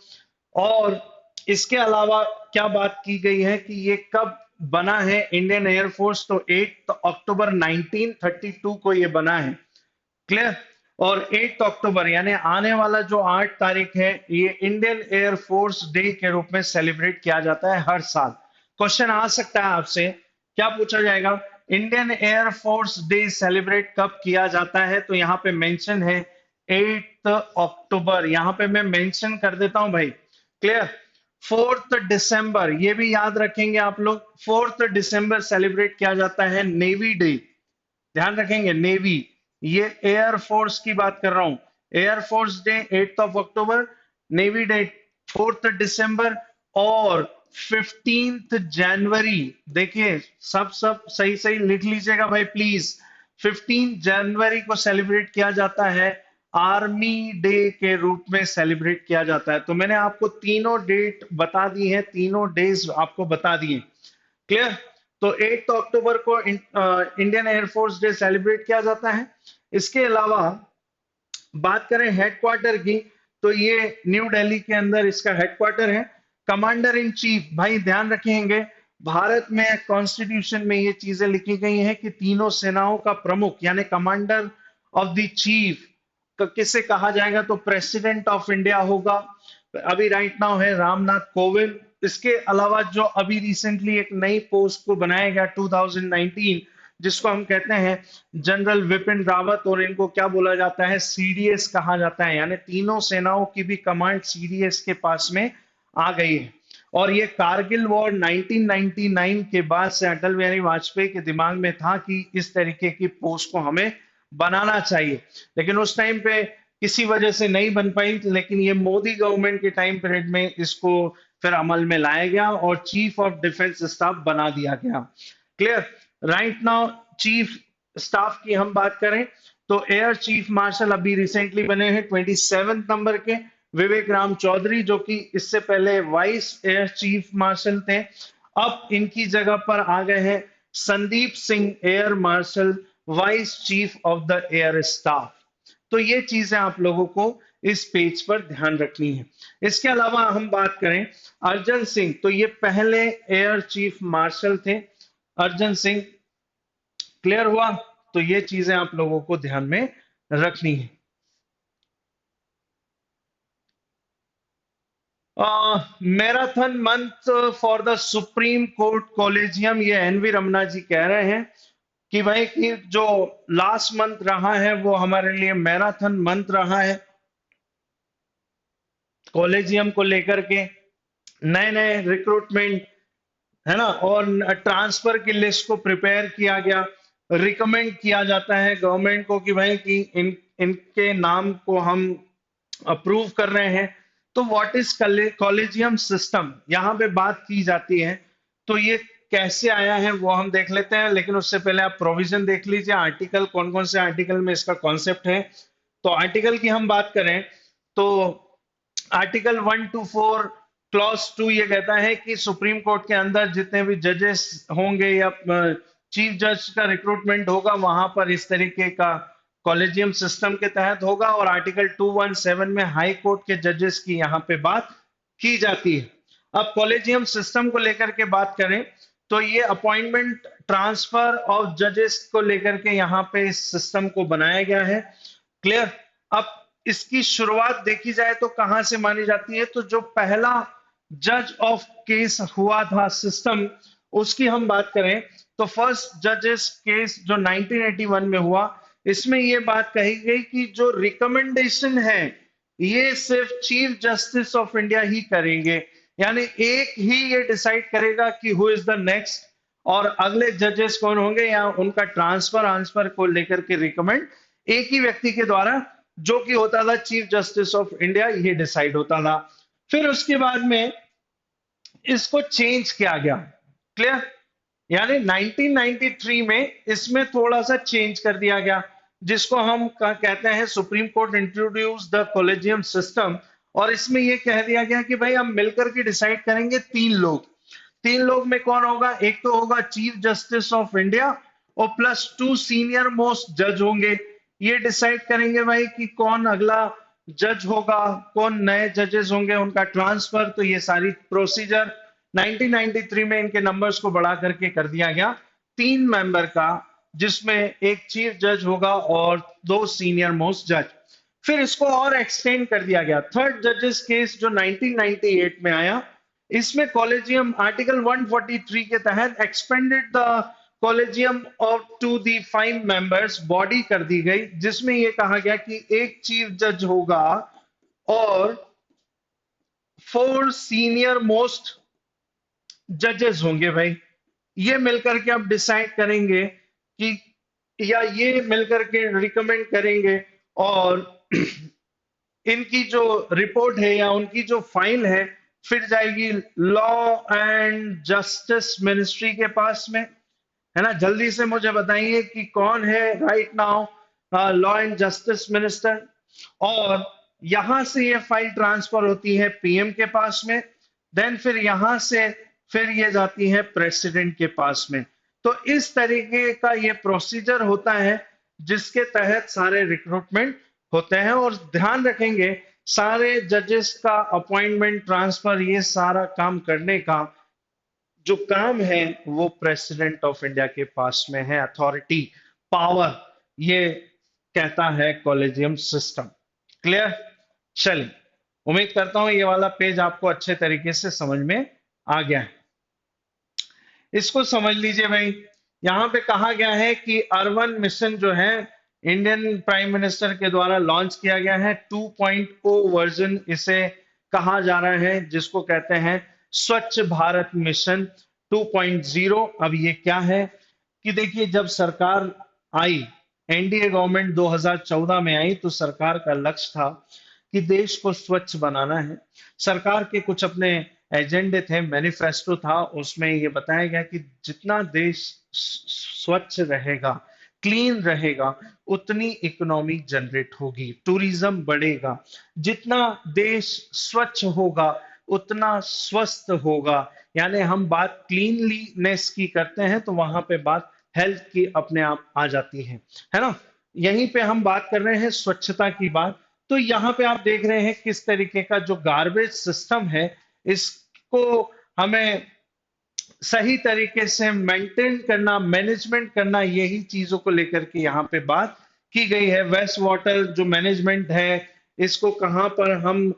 [SPEAKER 1] और इसके अलावा क्या बात की गई है कि ये कब बना है इंडियन एयरफोर्स? तो 8 अक्टूबर 1932 को ये बना है। क्लियर? और 8 अक्टूबर यानी आने वाला जो 8 तारीख है ये इंडियन एयरफोर्स डे के रूप में सेलिब्रेट किया जाता है हर साल। क्वेश्चन आ सकता है आपसे, क्या पूछा जाएगा? इंडियन एयरफोर्स डे सेलिब्रेट कब किया जाता है? तो यहाँ पे मेंशन है 8 अक्टूबर, यहाँ पे मैं मेंशन कर देता हूं भाई। क्लियर? 4 दिसंबर, ये भी याद रखेंगे आप लोग, 4 दिसंबर सेलिब्रेट किया जाता है नेवी डे। ध्यान रखेंगे, नेवी, ये एयर फोर्स की बात कर रहा हूं। एयरफोर्स डे 8 अक्टूबर, नेवी डे 4 दिसंबर, और 15 जनवरी, देखिए सब सब सही सही लिख लीजिएगा भाई प्लीज। 15 जनवरी को सेलिब्रेट किया जाता है, आर्मी डे के रूप में सेलिब्रेट किया जाता है। तो मैंने आपको तीनों डेट बता दी है, तीनों डेज आपको बता दिए। क्लियर? तो 8 अक्टूबर को इंडियन एयरफोर्स डे सेलिब्रेट किया जाता है। इसके अलावा बात करें हेडक्वार्टर की, तो ये न्यू दिल्ली के अंदर इसका हेडक्वार्टर है। कमांडर इन चीफ, भाई ध्यान रखेंगे, भारत में कॉन्स्टिट्यूशन में ये चीजें लिखी गई हैं कि तीनों सेनाओं का प्रमुख यानी कमांडर ऑफ द चीफ किसे कहा जाएगा, तो प्रेसिडेंट ऑफ इंडिया होगा। अभी राइट नाउ है रामनाथ कोविंद। इसके अलावा जो अभी रिसेंटली एक नई पोस्ट को बनाया गया 2019, जिसको हम कहते हैं जनरल विपिन रावत, और इनको क्या बोला जाता है, सीडीएस कहा जाता है, यानी तीनों सेनाओं की भी कमांड सीडीएस के पास में आ गई है। और ये कारगिल वॉर 1999 के बाद से अटल बिहारी वाजपेयी के दिमाग में था कि इस तरीके की पोस्ट को हमें बनाना चाहिए, लेकिन उस टाइम पे किसी वजह से नहीं बन पाई। लेकिन ये मोदी गवर्नमेंट के टाइम पीरियड में इसको फिर अमल में लाया गया और चीफ ऑफ डिफेंस स्टाफ बना दिया गया। Clear? Right now chief staff की हम बात करें तो एयर चीफ मार्शल अभी रिसेंटली बने हैं 27 नंबर के विवेक राम चौधरी, जो कि इससे पहले वाइस एयर चीफ मार्शल थे। अब इनकी जगह पर आ गए हैं Sandeep Singh air marshal, vice chief of the air staff. तो ये चीजें आप लोगों को इस पेज पर ध्यान रखनी है। इसके अलावा हम बात करें अर्जन सिंह, तो ये पहले एयर चीफ मार्शल थे, अर्जन सिंह। क्लियर हुआ? तो ये चीजें आप लोगों को ध्यान में रखनी है। Marathon month for the supreme court collegium, ये एनवी रमना जी कह रहे हैं कि भाई कि जो लास्ट मंथ रहा है वो हमारे लिए मैराथन मंथ रहा है कॉलेजियम को लेकर के। नए नए रिक्रूटमेंट है ना, और ट्रांसफर की लिस्ट को प्रिपेयर किया गया। रिकमेंड किया जाता है गवर्नमेंट को कि भाई कि इनके नाम को हम अप्रूव कर रहे हैं। तो व्हाट इज कॉलेजियम सिस्टम, यहाँ पे बात की जाती है। तो ये कैसे आया है वो हम देख लेते हैं, लेकिन उससे पहले आप प्रोविजन देख लीजिए, आर्टिकल कौन कौन से आर्टिकल में इसका कॉन्सेप्ट है। तो आर्टिकल की हम बात करें तो आर्टिकल 1 to 4 क्लॉज 2 ये कहता है कि सुप्रीम कोर्ट के अंदर जितने भी जजेस होंगे या चीफ जज का रिक्रूटमेंट होगा, वहां पर इस तरीके का कॉलेजियम सिस्टम के तहत होगा। और आर्टिकल 217 में हाई कोर्ट के जजेस की यहाँ पे बात की जाती है। अब कॉलेजियम सिस्टम को लेकर के बात करें तो ये अपॉइंटमेंट ट्रांसफर ऑफ जजेस को लेकर के यहाँ पे इस सिस्टम को बनाया गया है। क्लियर? अब इसकी शुरुआत देखी जाए तो कहां से मानी जाती है, तो जो पहला जज ऑफ केस हुआ था सिस्टम, उसकी हम बात करें तो फर्स्ट जजेस केस जो 1981 में हुआ, इसमें यह बात कही गई कि जो रिकमेंडेशन है ये सिर्फ चीफ जस्टिस ऑफ इंडिया ही करेंगे, यानी एक ही ये डिसाइड करेगा कि हु इज द नेक्स्ट, और अगले जजेस कौन होंगे या उनका ट्रांसफर आंसफर को लेकर के रिकमेंड एक ही व्यक्ति के द्वारा, जो कि होता था चीफ जस्टिस ऑफ इंडिया, ये डिसाइड होता था। फिर उसके बाद में इसको चेंज किया गया। क्लियर? यानी 1993 में इसमें थोड़ा सा चेंज कर दिया गया, जिसको हम कहते हैं supreme court introduce the collegium system. और इसमें यह कह दिया गया कि भाई हम मिलकर के डिसाइड करेंगे 3 लोग। 3 लोग में कौन होगा, एक तो होगा चीफ जस्टिस ऑफ इंडिया और +2 सीनियर मोस्ट जज होंगे। ये डिसाइड करेंगे भाई कि कौन अगला जज होगा, कौन नए जजेस होंगे, उनका ट्रांसफर। तो ये सारी प्रोसीजर 1993 में इनके नंबर्स को बढ़ा करके कर दिया गया 3 मेंबर का, जिसमें एक चीफ जज होगा और 2 सीनियर मोस्ट जज। फिर इसको और एक्सटेंड कर दिया गया। थर्ड जजेस केस जो 1998 में आया, इसमें कॉलेजियम आर्टिकल 143 के तहत expanded the collegium of to the 5 members body कर दी गई, जिसमें यह कहा गया कि एक चीफ जज होगा और 4 सीनियर मोस्ट जजेस होंगे। भाई ये मिलकर के आप डिसाइड करेंगे कि, या ये मिलकर के रिकमेंड करेंगे और इनकी जो रिपोर्ट है या उनकी जो फाइल है फिर जाएगी लॉ एंड जस्टिस मिनिस्ट्री के पास में, है ना। जल्दी से मुझे बताइए कि कौन है right now law and justice minister. और यहां से ये फाइल ट्रांसफर होती है पीएम के पास में, देन फिर यहां से फिर ये जाती है प्रेसिडेंट के पास में। तो इस तरीके का ये प्रोसीजर होता है जिसके तहत सारे रिक्रूटमेंट होते हैं। और ध्यान रखेंगे सारे जजेस का अपॉइंटमेंट ट्रांसफर ये सारा काम करने का जो काम है वो प्रेसिडेंट ऑफ इंडिया के पास में है। अथॉरिटी, पावर, ये कहता है कॉलेजियम सिस्टम। क्लियर? चलिए, उम्मीद करता हूं ये वाला पेज आपको अच्छे तरीके से समझ में आ गया है। इसको समझ लीजिए भाई। यहां पे कहा गया है कि अर्बन मिशन जो है इंडियन प्राइम मिनिस्टर के द्वारा लॉन्च किया गया है। 2.0 वर्जन इसे कहा जा रहा है, जिसको कहते हैं स्वच्छ भारत मिशन 2.0। अब ये क्या है कि देखिए, जब सरकार आई, एनडीए गवर्नमेंट 2014 में आई, तो सरकार का लक्ष्य था कि देश को स्वच्छ बनाना है। सरकार के कुछ अपने एजेंडे थे, मैनिफेस्टो था, उसमें ये बताया गया कि जितना देश स्वच्छ रहेगा, क्लीन रहेगा, उतनी इकोनॉमी जनरेट होगी, टूरिज्म बढ़ेगा। जितना देश स्वच्छ होगा उतना स्वस्थ होगा। यानी हम बात क्लीनलीनेस की करते हैं तो वहां पे बात हेल्थ की अपने आप आ जाती है ना। यहीं पे हम बात कर रहे हैं स्वच्छता की बात। तो यहाँ पे आप देख रहे हैं किस तरीके का जो गार्बेज सिस्टम है, इसको हमें सही तरीके से मेंटेन करना, मैनेजमेंट करना, यही चीजों को लेकर के यहाँ पे बात की गई है। वेस्ट वाटर जो मैनेजमेंट है, इसको कहाँ पर हम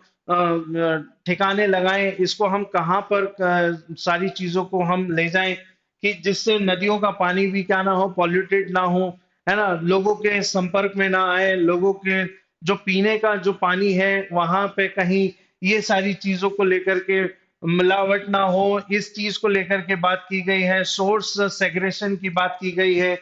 [SPEAKER 1] ठिकाने लगाएं, इसको हम कहाँ पर सारी चीजों को हम ले जाएं कि जिससे नदियों का पानी भी क्या ना हो, पॉल्यूटेड ना हो, है ना, लोगों के संपर्क में ना आए, लोगों के जो पीने का जो पानी है वहां पे कहीं ये सारी चीजों को लेकर के मिलावट ना हो, इस चीज को लेकर के बात की गई है। सोर्स सेग्रेशन की बात की गई है।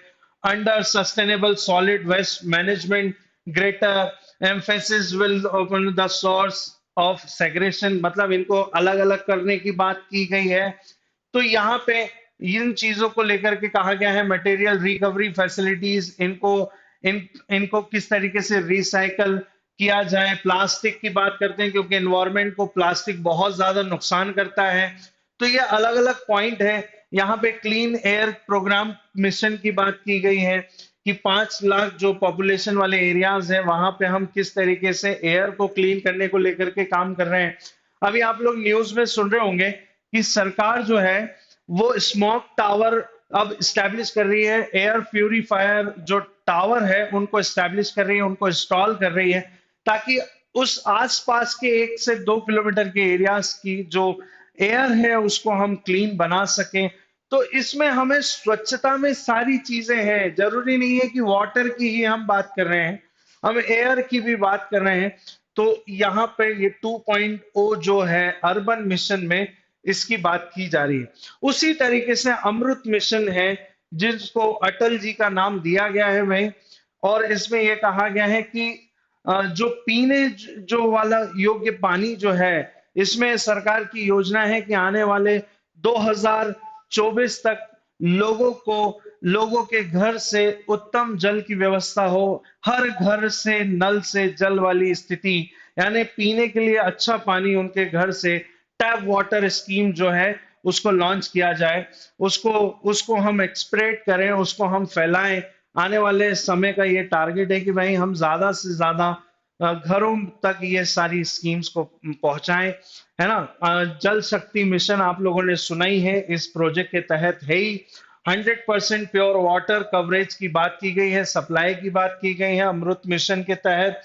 [SPEAKER 1] Under sustainable solid waste management greater emphasis will open the source of segregation, मतलब इनको अलग अलग करने की बात की गई है। तो यहाँ पे इन चीजों को लेकर के कहा गया है मटेरियल रिकवरी फैसिलिटीज, इनको किस तरीके से रिसाइकल किया जाए। प्लास्टिक की बात करते हैं क्योंकि एनवायरनमेंट को प्लास्टिक बहुत ज्यादा नुकसान करता है। तो ये अलग अलग पॉइंट है। यहाँ पे क्लीन एयर प्रोग्राम मिशन की बात की गई है कि 5 लाख जो पॉपुलेशन वाले एरियाज हैं वहां पे हम किस तरीके से एयर को क्लीन करने को लेकर के काम कर रहे हैं। अभी आप लोग न्यूज में सुन रहे होंगे कि सरकार जो है वो स्मोक टावर अब स्टैब्लिश कर रही है। एयर प्यूरिफायर जो टावर है उनको स्टैब्लिश कर रही है, उनको इंस्टॉल कर रही है, ताकि उस आसपास के 1 से 2 किलोमीटर के एरियाज की जो एयर है उसको हम क्लीन बना सकें। तो इसमें हमें स्वच्छता में सारी चीजें हैं, जरूरी नहीं है कि वाटर की ही हम बात कर रहे हैं, हम एयर की भी बात कर रहे हैं। तो यहाँ पे ये 2.0 जो है अर्बन मिशन में इसकी बात की जा रही है। उसी तरीके से अमृत मिशन है जिसको अटल जी का नाम दिया गया है भाई। और इसमें यह कहा गया है कि जो पीने जो वाला योग्य पानी जो है, इसमें सरकार की योजना है कि आने वाले 2024 तक लोगों के घर से उत्तम जल की व्यवस्था हो, हर घर से नल से जल वाली स्थिति, यानी पीने के लिए अच्छा पानी उनके घर से, टैप वाटर स्कीम जो है उसको लॉन्च किया जाए, उसको उसको हम एक्सप्रेट करें, उसको हम फैलाएं। आने वाले समय का ये टारगेट है कि भाई हम ज्यादा से ज्यादा घरों तक ये सारी स्कीम्स को पहुंचाएं, है ना। जल शक्ति मिशन आप लोगों ने सुना ही है, इस प्रोजेक्ट के तहत है ही 100% प्योर वाटर कवरेज की बात की गई है, सप्लाई की बात की गई है अमृत मिशन के तहत।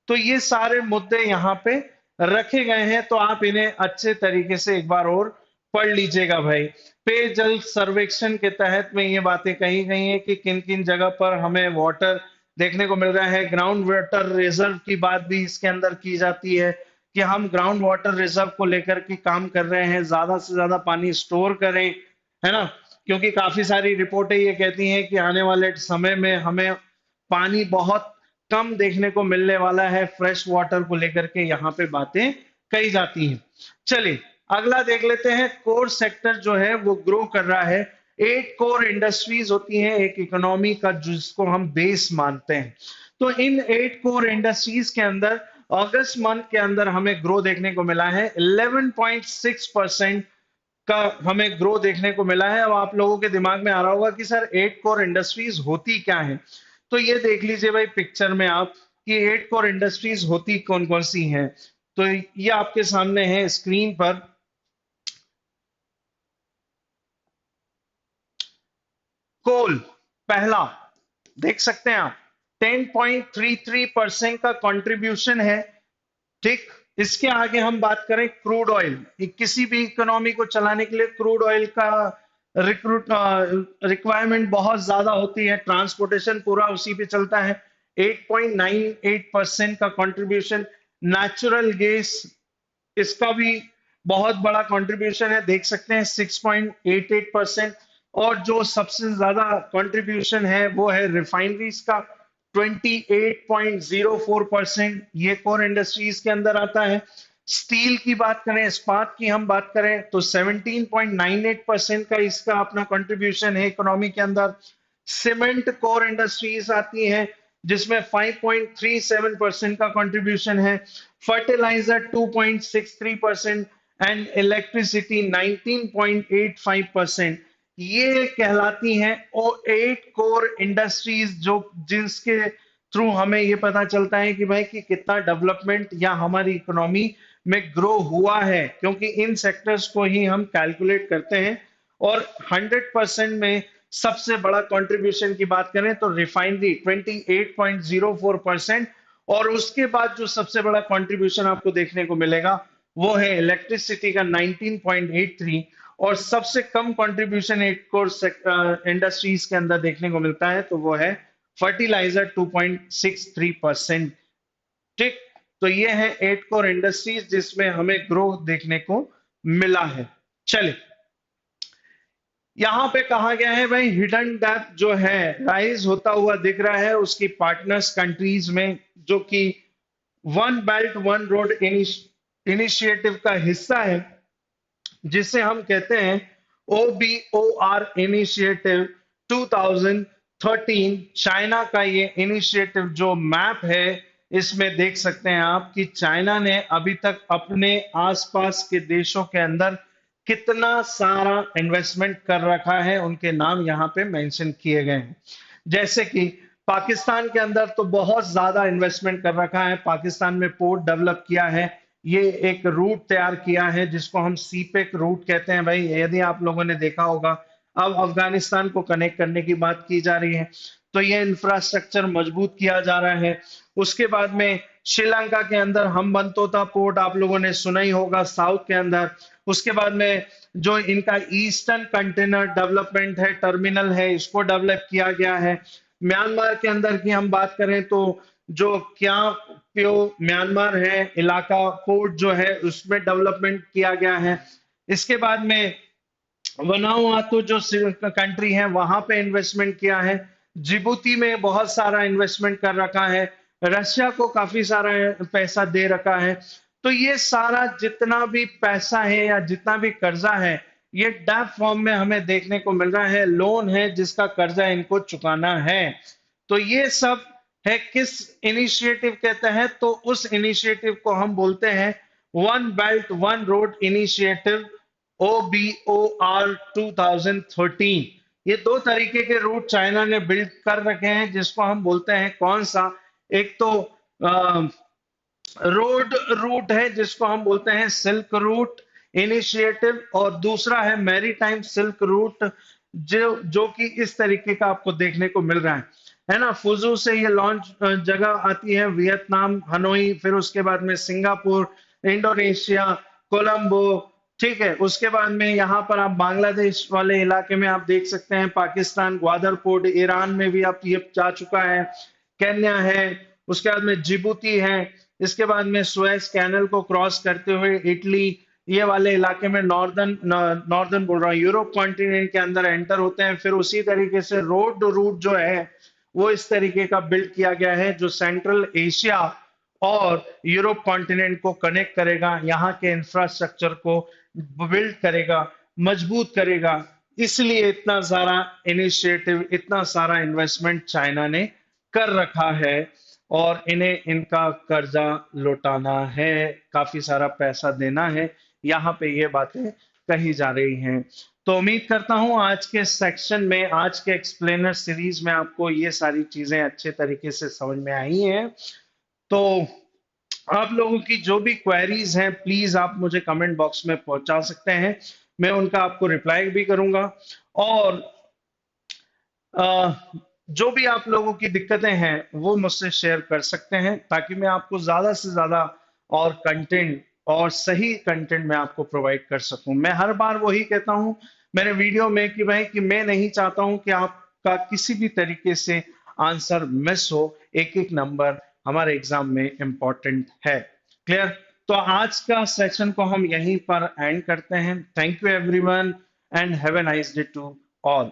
[SPEAKER 1] तो ये सारे मुद्दे यहाँ पे रखे गए हैं, तो आप इन्हें अच्छे तरीके से एक बार और पढ़ लीजिएगा भाई। पेयजल सर्वेक्षण के तहत में ये बातें कही गई हैं कि किन किन जगह पर हमें वाटर देखने को मिल रहा है। ग्राउंड वाटर रिजर्व की बात भी इसके अंदर की जाती है कि हम ग्राउंड वाटर रिजर्व को लेकर के काम कर रहे हैं, ज्यादा से ज्यादा पानी स्टोर करें, है ना। क्योंकि काफी सारी रिपोर्टें ये कहती हैं कि आने वाले समय में हमें पानी बहुत कम देखने को मिलने वाला है। फ्रेश वाटर को लेकर के यहाँ पे बातें कही जाती हैं। चलिए अगला देख लेते हैं। कोर सेक्टर जो है वो ग्रो कर रहा है। 8 कोर इंडस्ट्रीज होती हैं एक इकोनॉमी का, जिसको हम बेस मानते हैं। तो इन 8 कोर इंडस्ट्रीज के अंदर अगस्त मंथ के अंदर हमें ग्रो देखने को मिला है 11.6% का हमें ग्रो देखने को मिला है। अब आप लोगों के दिमाग में आ रहा होगा कि सर 8 कोर इंडस्ट्रीज होती क्या है। तो ये देख लीजिए भाई पिक्चर में आप कि 8 कोर इंडस्ट्रीज होती कौन कौन सी हैं। तो ये आपके सामने है स्क्रीन पर। कोल पहला देख सकते हैं आप, 10.33% का कंट्रीब्यूशन है। ठीक। इसके आगे हम बात करें क्रूड ऑयल, किसी भी इकोनॉमी को चलाने के लिए क्रूड ऑयल का रिक्वायरमेंट बहुत ज्यादा होती है। ट्रांसपोर्टेशन पूरा उसी पे चलता है। 8.98% का कंट्रीब्यूशन। नेचुरल गैस, इसका भी बहुत बड़ा कंट्रीब्यूशन है, देख सकते हैं 6.88%। और जो सबसे ज्यादा कंट्रीब्यूशन है वो है रिफाइनरीज का, 28.04%। ये कोर इंडस्ट्रीज के अंदर आता है। स्टील की बात करें, इस्पात की हम बात करें तो 17.98% का इसका अपना कंट्रीब्यूशन है इकोनॉमी के अंदर। सीमेंट कोर इंडस्ट्रीज आती हैं जिसमें 5.37% का कंट्रीब्यूशन है। Fertilizer 2.63% and electricity 19.85%। ये कहलाती हैं ओ 8 कोर इंडस्ट्रीज, जो जिसके थ्रू हमें ये पता चलता है कि भाई कि कितना डेवलपमेंट या हमारी इकोनॉमी में ग्रो हुआ है, क्योंकि इन सेक्टर्स को ही हम कैलकुलेट करते हैं। और 100% में सबसे बड़ा कंट्रीब्यूशन की बात करें तो रिफाइनरी 28.04%। और उसके बाद जो सबसे बड़ा कंट्रीब्यूशन आपको देखने को मिलेगा वो है इलेक्ट्रिसिटी का 19.83। और सबसे कम कंट्रीब्यूशन एट कोर इंडस्ट्रीज के अंदर देखने को मिलता है तो वो है फर्टिलाइजर 2.63%। ठीक। तो ये है 8 कोर इंडस्ट्रीज जिसमें हमें ग्रोथ देखने को मिला है। चलिए यहां पे कहा गया है भाई हिडन डेप्थ जो है राइज होता हुआ दिख रहा है उसकी पार्टनर्स कंट्रीज में, जो कि one belt one road initiative का हिस्सा है, जिसे हम कहते हैं OBOR इनिशिएटिव 2013। चाइना का ये इनिशिएटिव जो मैप है, इसमें देख सकते हैं आप कि चाइना ने अभी तक अपने आसपास के देशों के अंदर कितना सारा इन्वेस्टमेंट कर रखा है, उनके नाम यहाँ पे मेंशन किए गए हैं। जैसे कि पाकिस्तान के अंदर तो बहुत ज्यादा इन्वेस्टमेंट कर रखा है। पाकिस्तान में पोर्ट डेवलप किया है, ये एक रूट तैयार किया है जिसको हम सीपेक रूट कहते हैं। भाई यदि आप लोगों ने देखा होगा, अब अफगानिस्तान को कनेक्ट करने की बात की जा रही है, तो ये इंफ्रास्ट्रक्चर मजबूत किया जा रहा है। उसके बाद में श्रीलंका के अंदर हम्बंतोता पोर्ट आप लोगों ने सुना ही होगा, साउथ के अंदर। उसके बाद में जो इनका ईस्टर्न कंटेनर डेवलपमेंट है, टर्मिनल है, इसको डेवलप किया गया है। म्यांमार के अंदर की हम बात करें तो जो क्या प्यो म्यांमार है इलाका, पोर्ट जो है उसमें डेवलपमेंट किया गया है। इसके बाद में वनावातु जो कंट्री है वहां पे इन्वेस्टमेंट किया है। जिबूती में बहुत सारा इन्वेस्टमेंट कर रखा है। रशिया को काफी सारा पैसा दे रखा है। तो ये सारा जितना भी पैसा है या जितना भी कर्जा है, ये डेट फॉर्म में हमें देखने को मिल रहा है, लोन है जिसका कर्जा इनको चुकाना है। तो ये सब है किस इनिशिएटिव के तहत, तो उस इनिशिएटिव को हम बोलते हैं one belt one road initiative, OBOR 2013। ये दो तरीके के रूट चाइना ने बिल्ड कर रखे हैं, जिसको हम बोलते हैं कौन सा, एक तो रोड रूट है जिसको हम बोलते हैं सिल्क रूट इनिशिएटिव, और दूसरा है मैरीटाइम सिल्क रूट, जो कि इस तरीके का आपको देखने को मिल रहा है ना। फुजू से ये लॉन्च जगह आती है, वियतनाम हनोई, फिर उसके बाद में सिंगापुर, इंडोनेशिया, कोलंबो। ठीक है। उसके बाद में यहाँ पर आप बांग्लादेश वाले इलाके में आप देख सकते हैं, पाकिस्तान ग्वादर पोर्ट, ईरान में भी आप ये जा चुका है, केन्या है, उसके बाद में जिबूती है, इसके बाद में सुएज कैनल को क्रॉस करते हुए इटली, ये वाले इलाके में नॉर्दर्न बोल रहा हूँ, यूरोप कॉन्टिनेंट के अंदर एंटर होते हैं। फिर उसी तरीके से रोड रूट जो है वो इस तरीके का बिल्ड किया गया है जो सेंट्रल एशिया और यूरोप कॉन्टिनेंट को कनेक्ट करेगा, यहाँ के इंफ्रास्ट्रक्चर को बिल्ड करेगा, मजबूत करेगा। इसलिए इतना सारा इनिशिएटिव, इतना सारा इन्वेस्टमेंट चाइना ने कर रखा है और इन्हें इनका कर्जा लौटाना है, काफी सारा पैसा देना है। यहाँ पे ये बातें कही जा रही हैं। तो उम्मीद करता हूं आज के सेक्शन में, आज के एक्सप्लेनर सीरीज में आपको ये सारी चीजें अच्छे तरीके से समझ में आई हैं। तो आप लोगों की जो भी क्वेरीज हैं प्लीज आप मुझे कमेंट बॉक्स में पहुंचा सकते हैं, मैं उनका आपको रिप्लाई भी करूंगा। और अ, जो भी आप लोगों की दिक्कतें हैं वो मुझसे शेयर कर सकते हैं, ताकि मैं आपको ज्यादा से ज्यादा और कंटेंट और सही कंटेंट मैं आपको प्रोवाइड कर सकूं। मैं हर बार वही कहता हूं मेरे वीडियो में कि भाई कि मैं नहीं चाहता हूं कि आपका किसी भी तरीके से आंसर मिस हो। एक एक नंबर हमारे एग्जाम में इंपॉर्टेंट है। क्लियर? तो आज का सेशन को हम यहीं पर एंड करते हैं। Thank you everyone and have a nice day to all.